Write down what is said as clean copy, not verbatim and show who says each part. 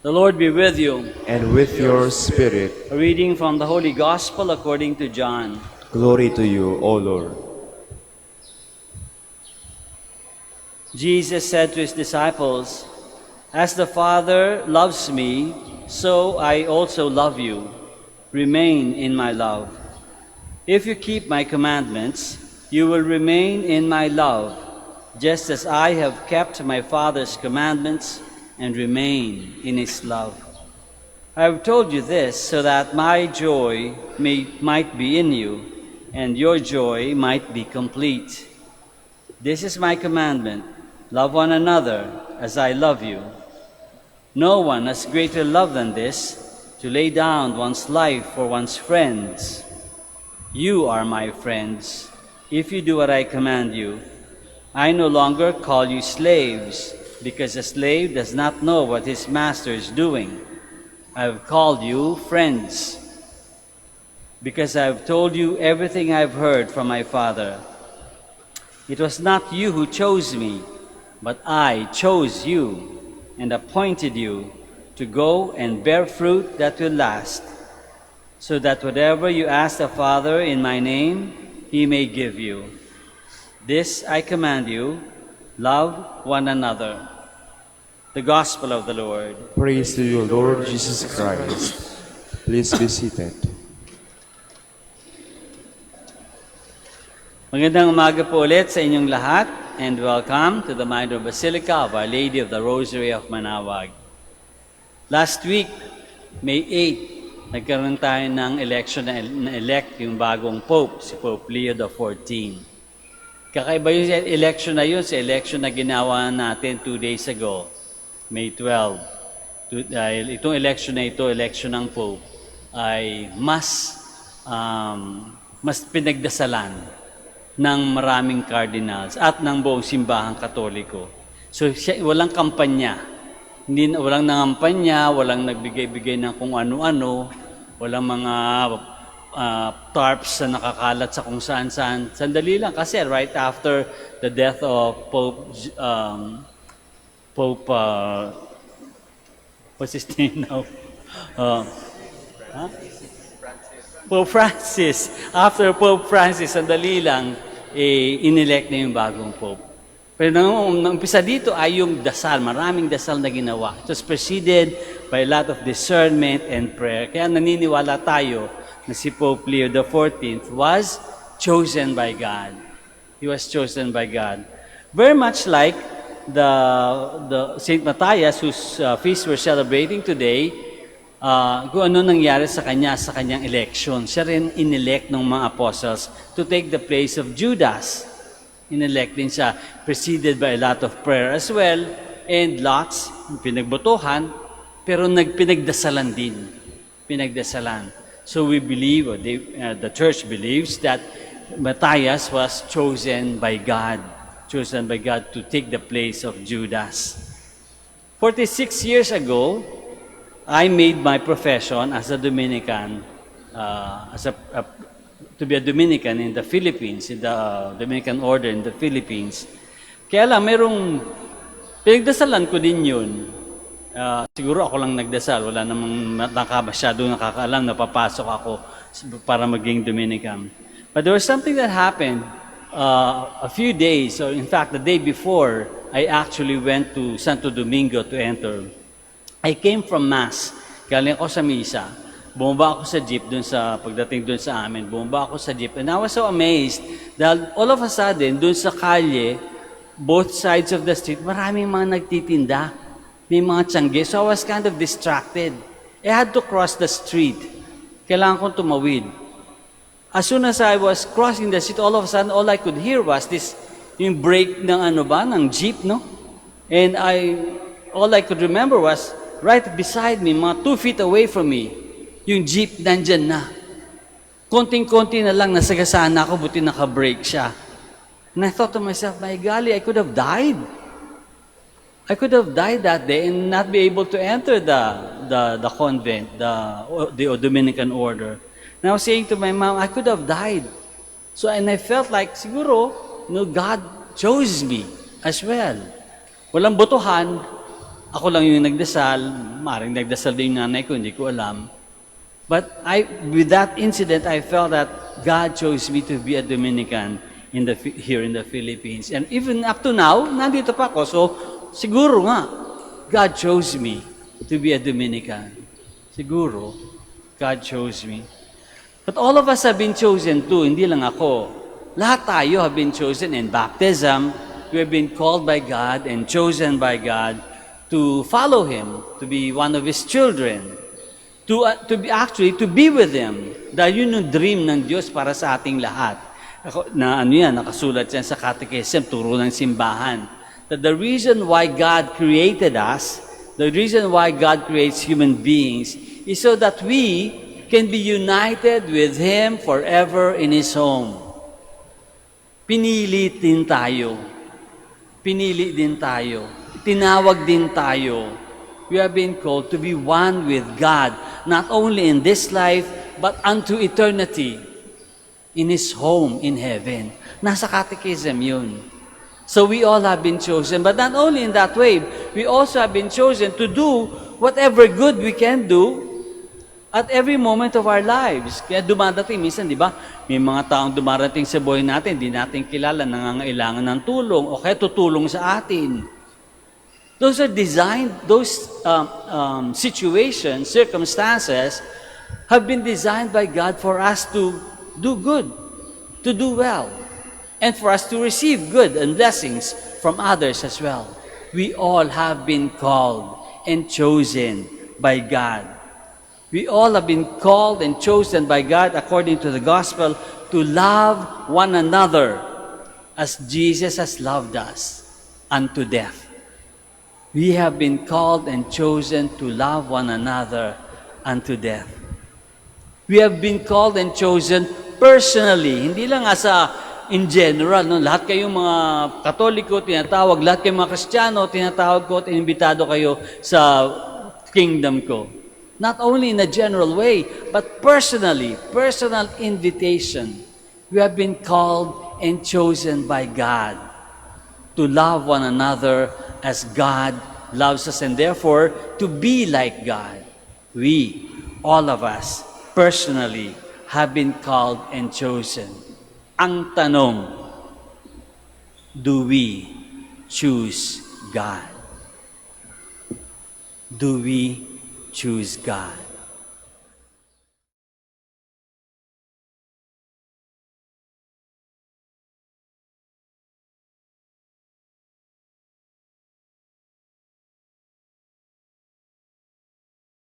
Speaker 1: The Lord be with you.
Speaker 2: and with your spirit.
Speaker 1: A reading from the Holy Gospel according to John.
Speaker 2: Glory to you, O Lord.
Speaker 1: Jesus said to his disciples, "As the Father loves me, so I also love you. Remain in my love. If you keep my commandments, you will remain in my love, just as I have kept my Father's commandments and remain in his love. I have told you this so that my joy might be in you, and your joy might be complete. This is my commandment: love one another as I love you. No one has greater love than this, to lay down one's life for one's friends. You are my friends, if you do what I command you. I no longer call you slaves, because a slave does not know what his master is doing. I have called you friends, because I have told you everything I have heard from my Father. It was not you who chose me, but I chose you and appointed you to go and bear fruit that will last, so that whatever you ask the Father in my name, he may give you. This I command you: love one another." The Gospel of the Lord.
Speaker 2: Praise to you, Lord Jesus Christ. Please be seated.
Speaker 1: Magandang umaga po ulit sa inyong lahat, and welcome to the Minor Basilica of Our Lady of the Rosary of Manaoag. Last week, May 8, nagkaroon tayo ng election na elect yung bagong Pope, si Pope Leo XIV. Kakaiba yung election na yun sa election na ginawa natin 2 days ago, May 12. Dahil itong election na ito, election ng Pope, ay mas pinagdasalan ng maraming cardinals at ng buong simbahang Katoliko. So walang kampanya. Walang nangampanya, walang nagbigay-bigay ng kung ano-ano, walang mga tarps na nakakalat sa kung saan-saan. Sandali lang kasi right after the death of what's his name now? Pope Francis. After Pope Francis, sandali lang, inelect na yung bagong Pope. Pero nang umpisa dito ay yung dasal, maraming dasal na ginawa. It was preceded by a lot of discernment and prayer. Kaya naniniwala tayo na si Pope Leo XIV was chosen by God. He was chosen by God. Very much like the Saint Matthias, whose feast we're celebrating today, kung ano nangyari sa kanyang election. Siya rin inelect ng mga apostles to take the place of Judas. Inelect din siya, preceded by a lot of prayer as well, and lots, pinagbotohan, pero pinagdasalan din. Pinagdasalan. So we believe, or the church believes, that Matthias was chosen by God to take the place of Judas. 46 years ago, I made my profession as a Dominican, to be a Dominican in the Philippines, in the Dominican order in the Philippines. Kaya lang, pinagdasalan ko din yun. Siguro ako lang nagdasal, wala namang masyadong nakakaalam na papasok ako para maging Dominican. But there was something that happened a few days, or in fact, the day before, I actually went to Santo Domingo to enter. I came from Mass. Galing ako sa misa. Bumaba ako sa jeep pagdating dun sa amin. Bumaba ako sa jeep. And I was so amazed dahil all of a sudden, dun sa kalye, both sides of the street, maraming mga nagtitinda. May mga tiyangge. So I was kind of distracted. I had to cross the street. Kailangan kong tumawid. As soon as I was crossing the street, all of a sudden, all I could hear was yung brake ng jeep, no? And all I could remember was, right beside me, mga 2 feet away from me, yung jeep nandyan na. Konting-konti na lang, nasagasaan na ako, buti naka-brake siya. And I thought to myself, my golly, I could have died. I could have died that day and not be able to enter the convent, the Dominican order. And I was saying to my mom, I could have died. So, and I felt like, siguro, God chose me as well. Walang botohan, Ako lang yung nagdasal, maaaring nagdasal din yung nanay ko, hindi ko alam. But with that incident, I felt that God chose me to be a Dominican here in the Philippines. And even up to now, nandito pa ako. So, siguro nga, God chose me to be a Dominican. Siguro, God chose me. But all of us have been chosen too, hindi lang ako. Lahat tayo have been chosen in baptism. We have been called by God and chosen by God to follow Him, to be one of His children, to be with Him. Dahil yun yung dream ng Diyos para sa ating lahat. Nakasulat yan sa Catechism, turo ng simbahan. That the reason why God created us, the reason why God creates human beings, is so that we can be united with Him forever in His home. Pinili din tayo. Pinili din tayo. Tinawag din tayo. We have been called to be one with God, not only in this life, but unto eternity, in His home in heaven. Nasa Catechism yun. So we all have been chosen, but not only in that way, we also have been chosen to do whatever good we can do at every moment of our lives. Kaya dumadating, minsan, di ba, may mga taong dumarating sa buhay natin, di natin kilala, nangangailangan ng tulong, o kaya tutulong sa atin. Those are designed, those situations, circumstances, have been designed by God for us to do good, to do well, and for us to receive good and blessings from others as well. We all have been called and chosen by God. We all have been called and chosen by God according to the gospel to love one another as Jesus has loved us unto death. We have been called and chosen to love one another unto death. We have been called and chosen personally, hindi lang in general. No? Lahat kayong mga Katoliko, tinatawag, lahat kayong mga Kristiyano, tinatawag ko at inimbitado kayo sa kingdom ko. Not only in a general way, but personally, personal invitation. We have been called and chosen by God to love one another as God loves us, and therefore to be like God. We, all of us, personally, have been called and chosen. Ang tanong, do we choose God? Do we choose God?